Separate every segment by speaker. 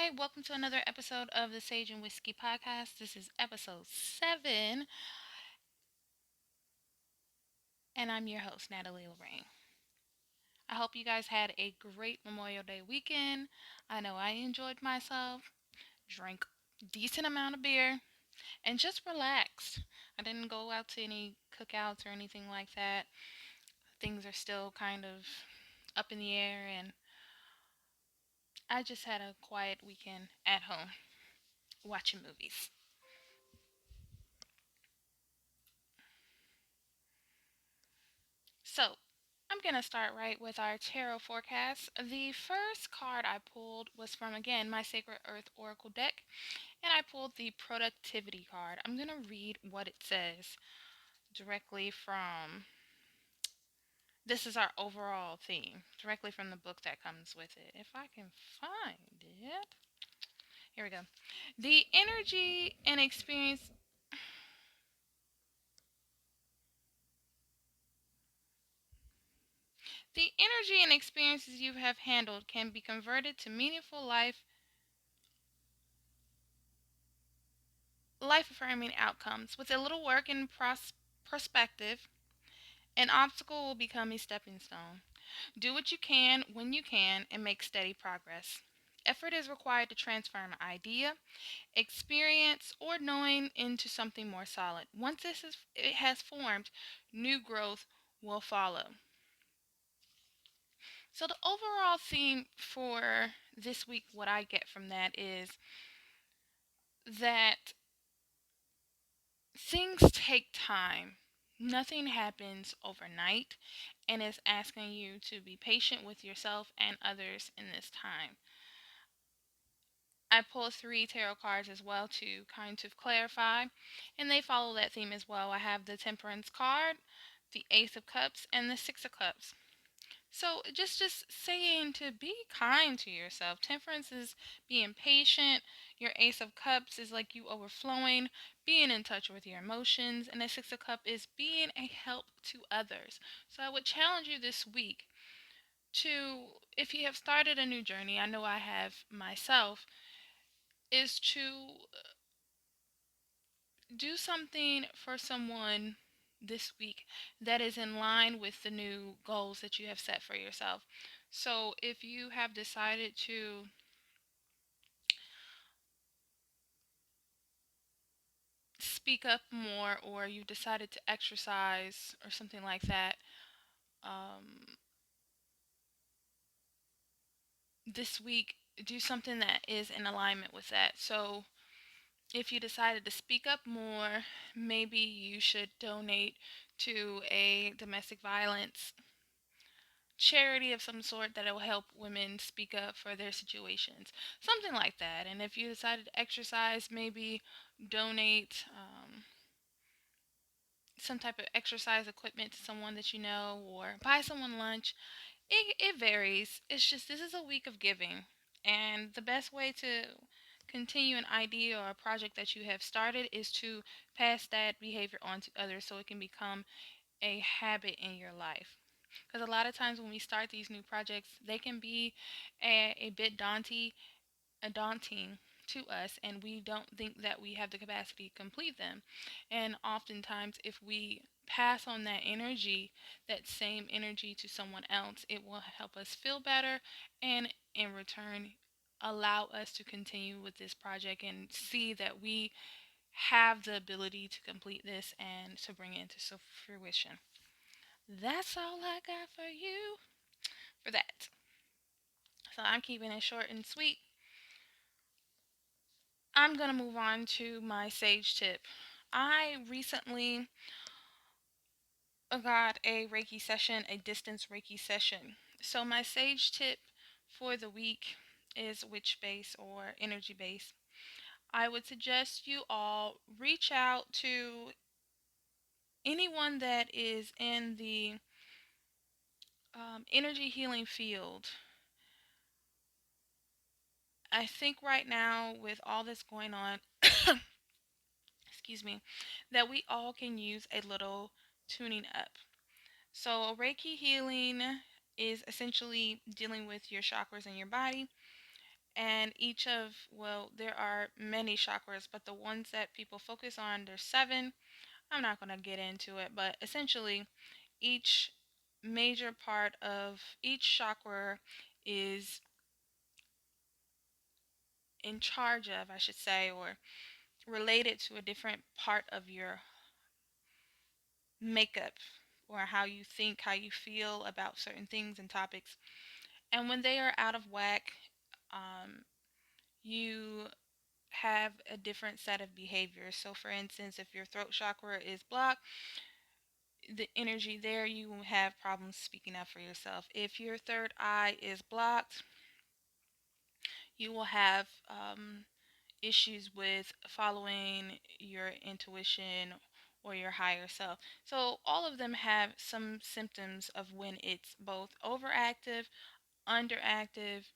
Speaker 1: Hi, welcome to another episode of the Sage and Whiskey Podcast. This is episode 7, and I'm your host, Natalie Lorraine. I hope you guys had a great Memorial Day weekend. I know I enjoyed myself, drank a decent amount of beer, and just relaxed. I didn't go out to any cookouts or anything like that. Things are still kind of up in the air, and I just had a quiet weekend at home watching movies. So, I'm going to start right with our tarot forecast. The first card I pulled was from, again, my Sacred Earth Oracle deck, and I pulled the Productivity card. I'm going to read what it says directly from. This is our overall theme, directly from the book that comes with it. If I can find it. Here we go. The energy and experience. The energy and experiences you have handled can be converted to meaningful life affirming outcomes. With a little work and perspective, an obstacle will become a stepping stone. Do what you can when you can and make steady progress. Effort is required to transform an idea, experience, or knowing into something more solid. Once it has formed, new growth will follow. So, the overall theme for this week, what I get from that is that things take time. Nothing happens overnight, and it's asking you to be patient with yourself and others in this time. I pulled 3 tarot cards as well to kind of clarify, and they follow that theme as well. I have the Temperance card, the Ace of Cups, and the Six of Cups. So just saying to be kind to yourself. Temperance is being patient. Your Ace of Cups is like you overflowing, being in touch with your emotions, and the Six of Cups is being a help to others. So I would challenge you this week to, if you have started a new journey, I know I have myself, is to do something for someone this week that is in line with the new goals that you have set for yourself. So if you have decided to speak up more, or you've decided to exercise or something like that, um, this week, do something that is in alignment with that. So if you decided to speak up more, maybe you should donate to a domestic violence charity of some sort that will help women speak up for their situations, something like that. And if you decided to exercise, maybe donate some type of exercise equipment to someone that you know, or buy someone lunch. It varies. It's just, this is a week of giving, and the best way to continue an idea or a project that you have started is to pass that behavior on to others so it can become a habit in your life. Because a lot of times when we start these new projects, they can be a bit daunting to us, and we don't think that we have the capacity to complete them. And oftentimes, if we pass on that energy, that same energy to someone else, it will help us feel better, and in return, allow us to continue with this project and see that we have the ability to complete this and to bring it into fruition. That's all I got for you for that. So I'm keeping it short and sweet. I'm going to move on to my sage tip. I recently got a Reiki session, a distance Reiki session. So my sage tip for the week is witch base or energy base. I would suggest you all reach out to anyone that is in the energy healing field. I think right now, with all that's going on, excuse me, that we all can use a little tuning up. So, Reiki healing is essentially dealing with your chakras in your body, And each of, well, there are many chakras, but the ones that people focus on, there's seven. I'm not going to get into it, but essentially, each major part of each chakra is in charge of, I should say, or related to a different part of your makeup, or how you think, how you feel about certain things and topics. And when they are out of whack, um, you have a different set of behaviors. So, for instance, if your throat chakra is blocked, the energy there, you will have problems speaking up for yourself. If your third eye is blocked, you will have issues with following your intuition or your higher self. So, all of them have some symptoms of when it's both overactive, underactive,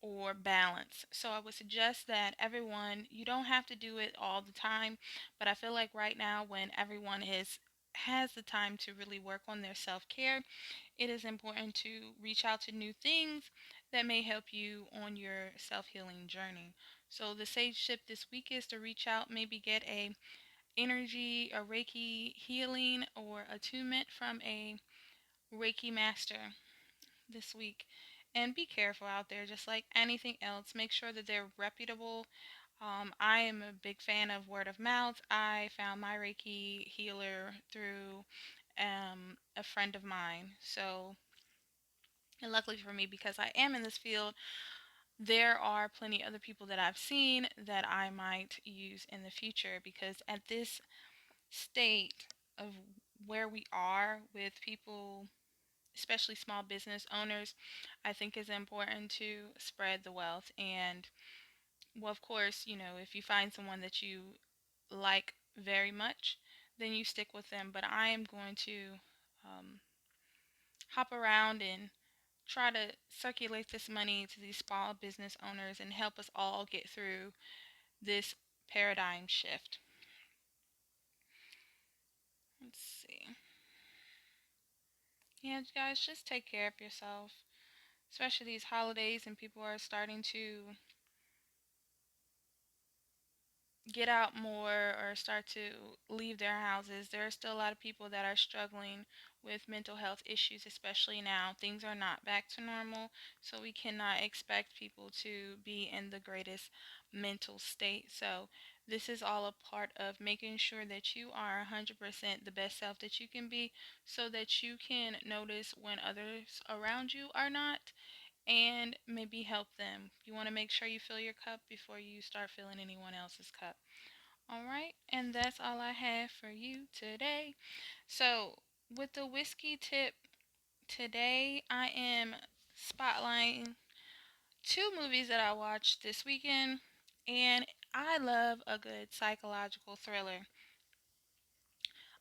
Speaker 1: or balance. So I would suggest that everyone, you don't have to do it all the time, but I feel like right now when everyone is has the time to really work on their self-care, it is important to reach out to new things that may help you on your self-healing journey. So the sage tip this week is to reach out, maybe get a energy, a Reiki healing or attunement from a Reiki master this week. And be careful out there, just like anything else. Make sure that they're reputable. I am a big fan of word of mouth. I found my Reiki healer through a friend of mine. So, and luckily for me, because I am in this field, there are plenty other people that I've seen that I might use in the future. Because at this state of where we are with people, especially small business owners, I think is important to spread the wealth. And, well, of course, if you find someone that you like very much, then you stick with them. But I am going to um, hop around and try to circulate this money to these small business owners and help us all get through this paradigm shift. Let's see. Yeah, guys, just take care of yourself, especially these holidays and people are starting to get out more or start to leave their houses. There are still a lot of people that are struggling with mental health issues, especially now. Things are not back to normal, so we cannot expect people to be in the greatest mental state. So, this is all a part of making sure that you are 100% the best self that you can be so that you can notice when others around you are not and maybe help them. You want to make sure you fill your cup before you start filling anyone else's cup. All right, and that's all I have for you today. So, with the whiskey tip today, I am spotlighting two movies that I watched this weekend, and I love a good psychological thriller.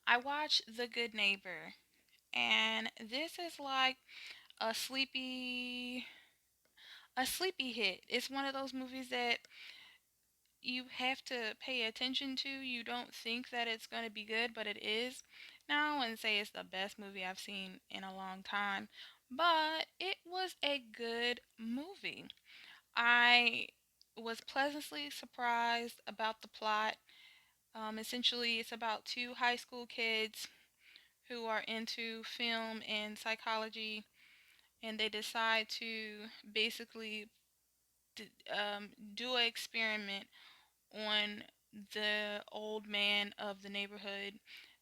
Speaker 1: I watched The Good Neighbor, and this is like a sleepy hit. It's one of those movies that you have to pay attention to. You don't think that it's going to be good, but it is. Now, I wouldn't say it's the best movie I've seen in a long time, but it was a good movie. I was pleasantly surprised about the plot. Essentially, it's about two high school kids who are into film and psychology, and they decide to basically do an experiment on the old man of the neighborhood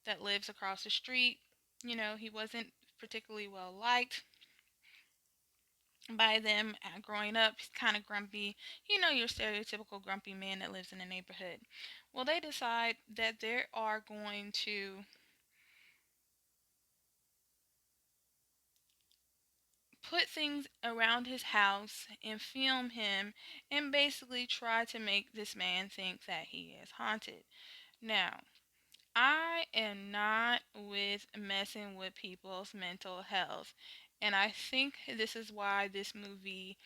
Speaker 1: that lives across the street. He wasn't particularly well liked by them growing up. He's kind of grumpy. Your stereotypical grumpy man that lives in the neighborhood. Well, they decide that they are going to put things around his house and film him and basically try to make this man think that he is haunted. Now, I am not with messing with people's mental health. And I think this is why this movie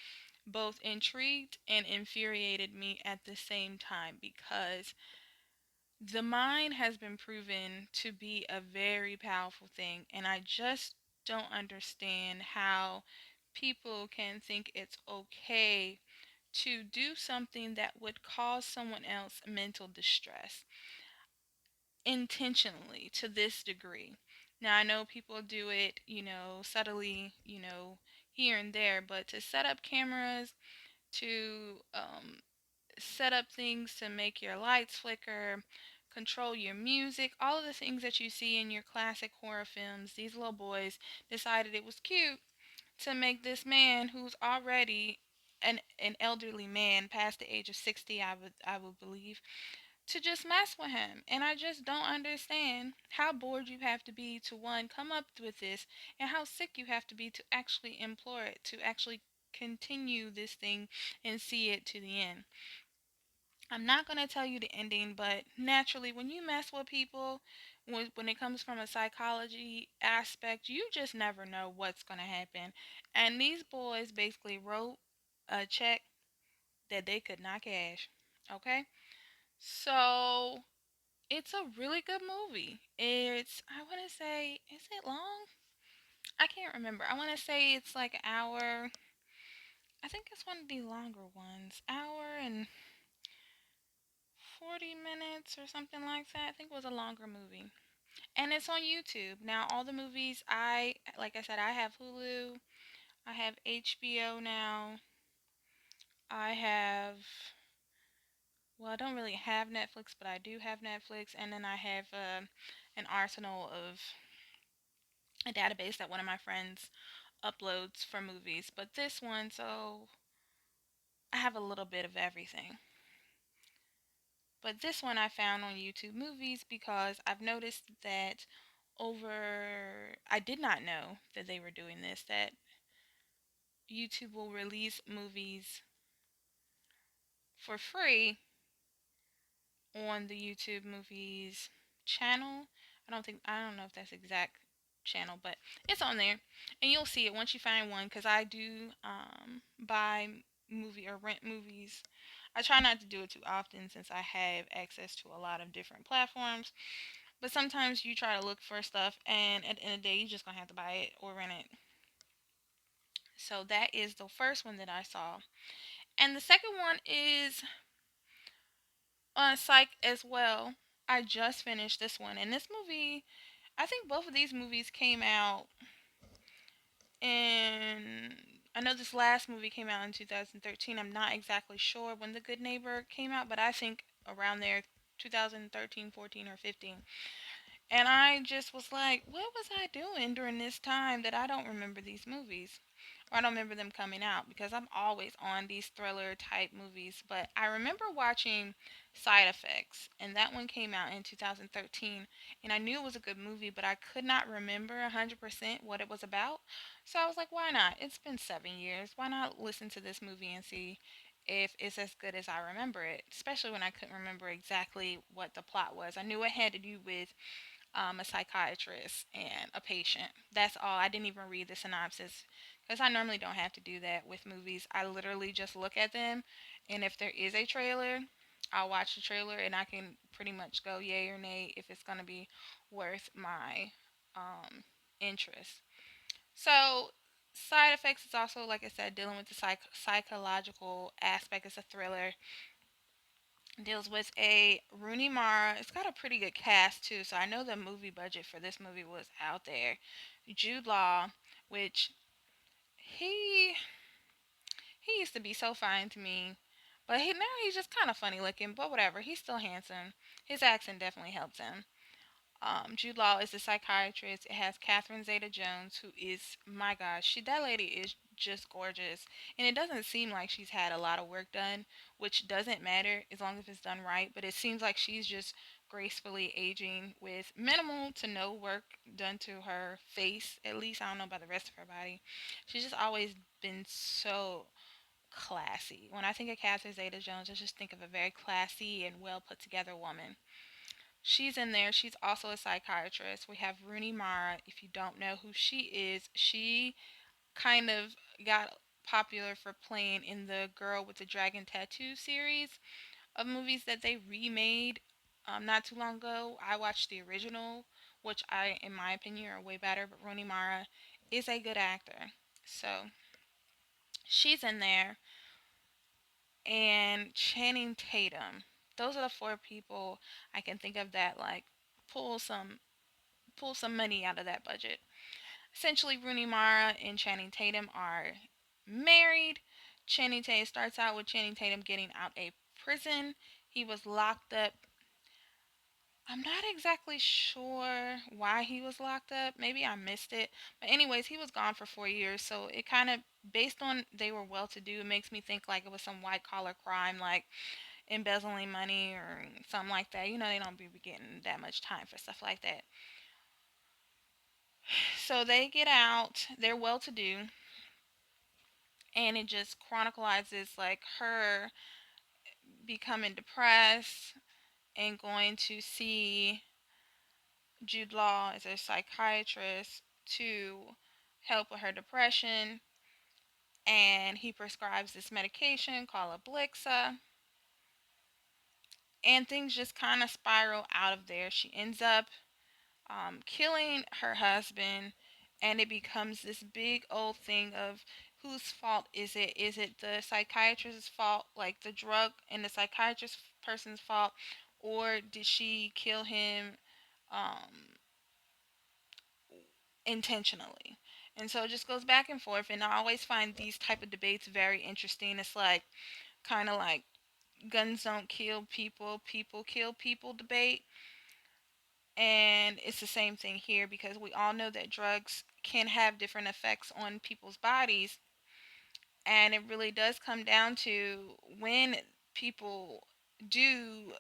Speaker 1: both intrigued and infuriated me at the same time, because the mind has been proven to be a very powerful thing. And I just don't understand how people can think it's okay to do something that would cause someone else mental distress intentionally to this degree. Now, I know people do it, subtly, here and there, but to set up cameras, to set up things to make your lights flicker, control your music, all of the things that you see in your classic horror films, these little boys decided it was cute to make this man who's already an elderly man past the age of 60, I would believe, to just mess with him. And I just don't understand how bored you have to be to one come up with this, and how sick you have to be to actually implore it, to actually continue this thing and see it to the end. I'm not going to tell you the ending, but naturally, when you mess with people, when it comes from a psychology aspect, you just never know what's going to happen. And these boys basically wrote a check that they could not cash. Okay? So, it's a really good movie. I want to say, is it long? I can't remember. I want to say it's like an hour. I think it's one of the longer ones. Hour and 40 minutes or something like that. I think it was a longer movie. And it's on YouTube. Now, all the movies like I said, I have Hulu, I have HBO now, I have, well, I don't really have Netflix, but I do have Netflix, and then I have an arsenal of a database that one of my friends uploads for movies. But this one, so I have a little bit of everything. But this one I found on YouTube Movies because I've noticed that I did not know that they were doing this, that YouTube will release movies for free on the YouTube Movies channel. I don't know if that's exact channel, but it's on there, and you'll see it once you find one. Because I do buy movie or rent movies. I try not to do it too often since I have access to a lot of different platforms. But sometimes you try to look for stuff, and at the end of the day, you just gonna have to buy it or rent it. So that is the first one that I saw, and the second one is on Psych as well. I just finished this one, and this movie, I think both of these movies came out in. I know this last movie came out in 2013. I'm not exactly sure when The Good Neighbor came out, but I think around there, 2013, 14, or 15. And I just was like, what was I doing during this time that I don't remember these movies? Or I don't remember them coming out, because I'm always on these thriller type movies. But I remember watching Side Effects, and that one came out in 2013. And I knew it was a good movie, but I could not remember 100% what it was about. So I was like, why not? It's been 7 years. Why not listen to this movie and see if it's as good as I remember it? Especially when I couldn't remember exactly what the plot was. I knew it had to do with a psychiatrist and a patient. That's all. I didn't even read the synopsis because I normally don't have to do that with movies. I literally just look at them, and if there is a trailer, I'll watch the trailer and I can pretty much go yay or nay if it's going to be worth my um, interest. So, Side Effects is also, like I said, dealing with the psychological aspect. It's a thriller, deals with a Rooney Mara. It's got a pretty good cast too, so I know the movie budget for this movie was out there. Jude Law, which he he used to be so fine to me, but now he's just kind of funny looking. But whatever, he's still handsome. His accent definitely helps him. Jude Law is a psychiatrist. It has Catherine Zeta-Jones, who is, my gosh, that lady is just gorgeous, and it doesn't seem like she's had a lot of work done, which doesn't matter as long as it's done right. But it seems like she's just gracefully aging with minimal to no work done to her face. At least I don't know about the rest of her body. She's just always been so classy. When I think of Catherine Zeta-Jones, I just think of a very classy and well put together woman. She's in there. She's also a psychiatrist. We have Rooney Mara. If you don't know who she is, she kind of got popular for playing in the Girl with the Dragon Tattoo series of movies that they remade not too long ago. I watched the original, which in my opinion, are way better. But Rooney Mara is a good actor, so she's in there. and Channing Tatum. Those are the four people I can think of that like pull some pull some money out of that budget. Essentially, Rooney Mara and Channing Tatum are married. Channing Tatum starts out with Channing Tatum getting out of prison. He was locked up. I'm not exactly sure why he was locked up. Maybe I missed it. But anyways, he was gone for 4 years. So it kind of, based on they were well to do, it makes me think like it was some white collar crime, like embezzling money or something like that. You know, they don't be getting that much time for stuff like that. So they get out. They're well to do, and it just chronicles like her becoming depressed and going to see Jude Law as a psychiatrist to help with her depression, and he prescribes this medication called Ablixa, and things just kind of spiral out of there. She ends up killing her husband, and it becomes this big old thing of whose fault is it? Is it the psychiatrist's fault, like the drug and the psychiatrist person's fault, or did she kill him um, intentionally? And so it just goes back and forth, and I always find these type of debates very interesting. It's like kind of like guns don't kill people, people kill people debate. And it's the same thing here because we all know that drugs can have different effects on people's bodies. And it really does come down to when people do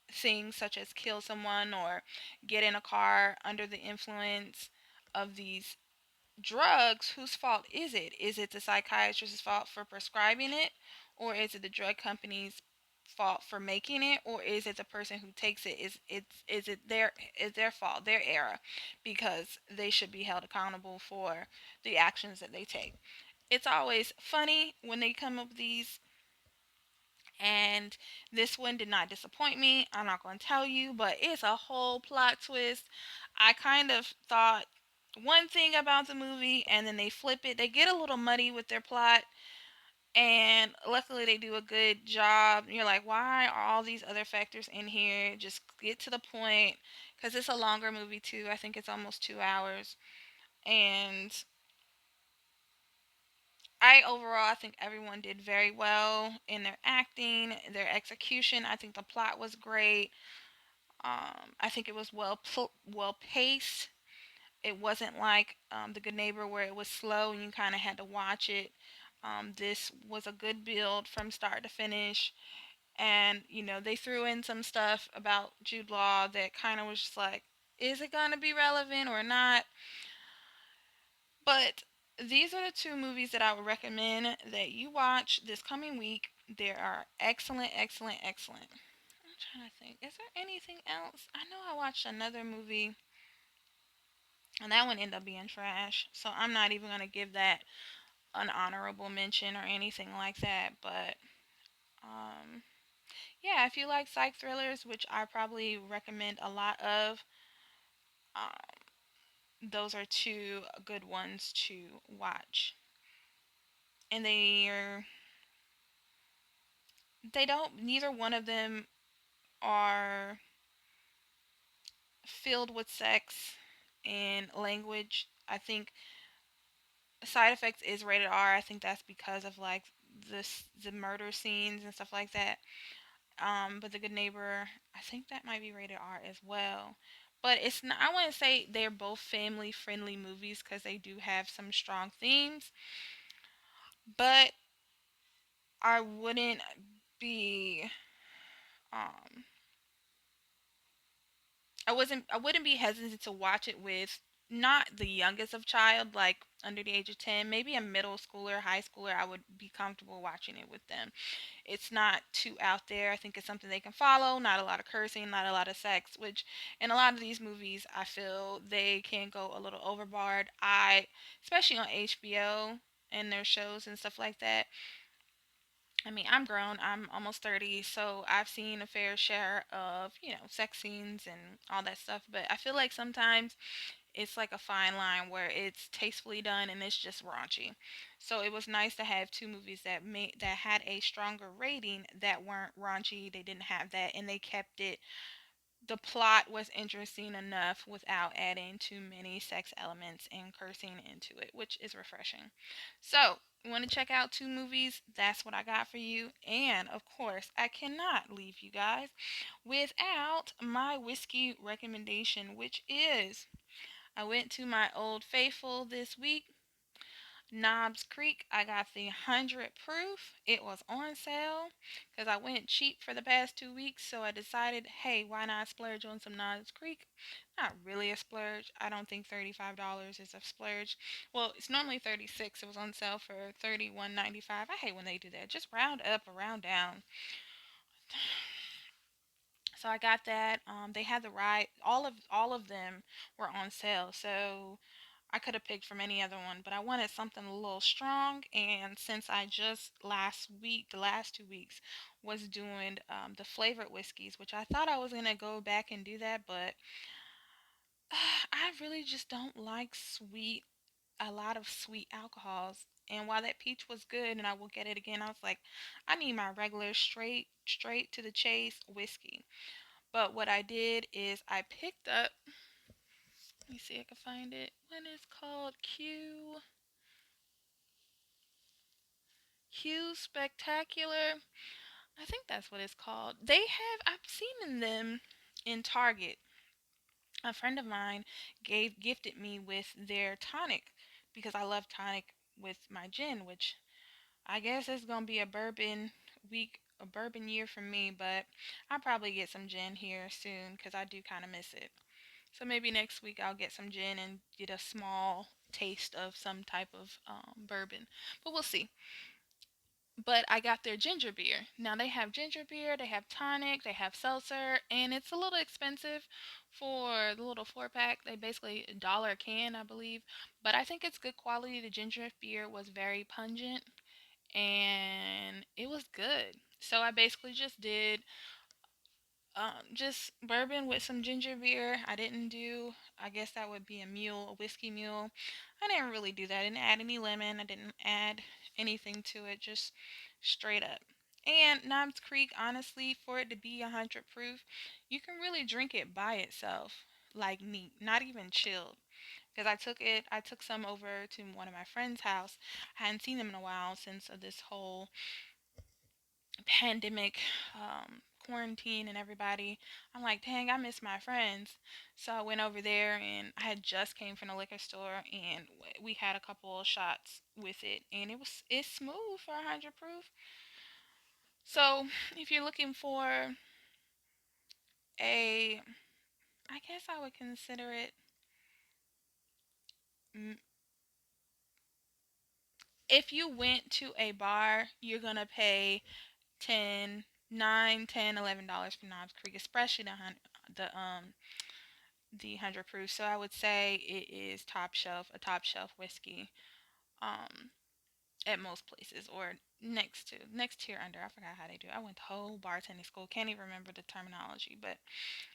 Speaker 1: things such as kill someone or get in a car under the influence of these drugs, whose fault is it? Is it the psychiatrist's fault for prescribing it, or is it the drug company's fault for making it, or is it the person who takes it? Is it their fault, their error, because they should be held accountable for the actions that they take. It's always funny when they come up with these, and this one did not disappoint me. I'm not going to tell you, but it's a whole plot twist. I kind of thought one thing about the movie, and then they flip it. They get a little muddy with their plot, and luckily they do a good job. You're like, why are all these other factors in here? Just get to the point, because it's a longer movie too. I think it's almost 2 hours, and I think everyone did very well in their acting, their execution. I think the plot was great. I think it was well paced. It wasn't like The Good Neighbor where it was slow and you kind of had to watch it. This was a good build from start to finish, and they threw in some stuff about Jude Law that kind of was just like, is it gonna be relevant or not? But these are the two movies that I would recommend that you watch this coming week. They are excellent, excellent, excellent. I'm trying to think. Is there anything else? I know I watched another movie, and that one ended up being trash. So I'm not even going to give that an honorable mention or anything like that. But um, yeah, if you like psych thrillers, which I probably recommend a lot of, um, those are two good ones to watch. And they don't, neither one of them are filled with sex and language. I think Side Effects is rated R. I think that's because of like the murder scenes and stuff like that. But The Good Neighbor, I think that might be rated R as well. But it's not. I wouldn't say they're both family friendly movies because they do have some strong themes. But I wouldn't be um I wouldn't be hesitant to watch it with not the youngest of child, like under the age of 10, maybe a middle schooler, high schooler. I would be comfortable watching it with them. It's not too out there. I think it's something they can follow. Not a lot of cursing, not a lot of sex, which in a lot of these movies, I feel they can go a little overboard. Especially on HBO and their shows and stuff like that. I mean, I'm grown. I'm almost 30, so I've seen a fair share of, sex scenes and all that stuff. But I feel like sometimes it's like a fine line where it's tastefully done and it's just raunchy. So it was nice to have two movies that had a stronger rating that weren't raunchy. They didn't have that, and they kept it. The plot was interesting enough without adding too many sex elements and cursing into it, which is refreshing. So, you want to check out two movies? That's what I got for you. And of course, I cannot leave you guys without my whiskey recommendation, which is I went to my Old Faithful this week, Knobs Creek. I got the 100 proof. It was on sale because I went cheap for the past 2 weeks. So I decided, hey, why not splurge on some Knobs Creek? Not really a splurge. I don't think $35 is a splurge. Well, it's normally 36. It was on sale for 31.95. I hate when they do that. Just round up or round down. So I got that. They had the ride. All of them were on sale. So I could have picked from any other one, but I wanted something a little strong. And since I just last week, the last 2 weeks, was doing the flavored whiskeys, which I thought I was gonna go back and do that, but I really just don't like a lot of sweet alcohols. And while that peach was good, and I will get it again, I was like, I need my regular straight to the chase whiskey. But what I did is I picked up. Let me see if I can find it. What is called Q Spectacular. I think that's what it's called. I've seen them in Target. A friend of mine gifted me with their tonic because I love tonic with my gin, which I guess it's gonna be a bourbon week, a bourbon year for me. But I'll probably get some gin here soon because I do kind of miss it. So maybe next week I'll get some gin and get a small taste of some type of bourbon. But we'll see. But I got their ginger beer. Now they have ginger beer, they have tonic, they have seltzer, and it's a little expensive for the little 4 pack. They basically $1 a can, I believe. But I think it's good quality. The ginger beer was very pungent and it was good. So I basically just bourbon with some ginger beer. I guess that would be a whiskey mule. I didn't really do that. I didn't add any lemon. I didn't add anything to it, just straight up. And Knobs Creek, honestly, for it to be 100 proof, you can really drink it by itself, like neat, not even chilled. Because I took some over to one of my friend's house. I hadn't seen them in a while since this whole pandemic, quarantine and everybody. I'm like, dang, I miss my friends. So I went over there and I had just came from the liquor store and we had a couple of shots with it and it's smooth for 100 proof. So if you're looking for a, I guess I would consider it. mm, If you went to a bar, you're gonna pay 10, 9, 10, $11 for Knobs Creek, especially the 100 proof. So I would say it is a top shelf whiskey, um, at most places, or next tier under. I forgot how they do it. I went to whole bartending school. Can't even remember the terminology, but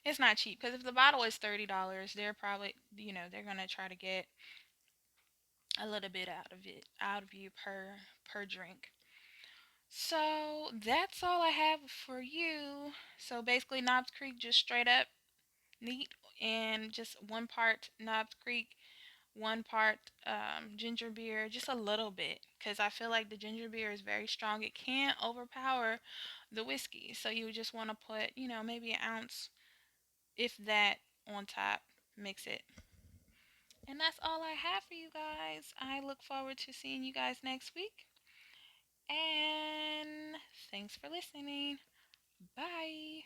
Speaker 1: it's not cheap because if the bottle is $30, they're probably they're gonna try to get a little bit out of you per drink. So that's all I have for you. So basically, Knobs Creek just straight up neat, and just 1 part Knobs Creek, 1 part ginger beer, just a little bit, because I feel like the ginger beer is very strong. It can't overpower the whiskey, so you just want to put, maybe an ounce, if that, on top. Mix it. And that's all I have for you guys. I look forward to seeing you guys next week. And thanks for listening. Bye.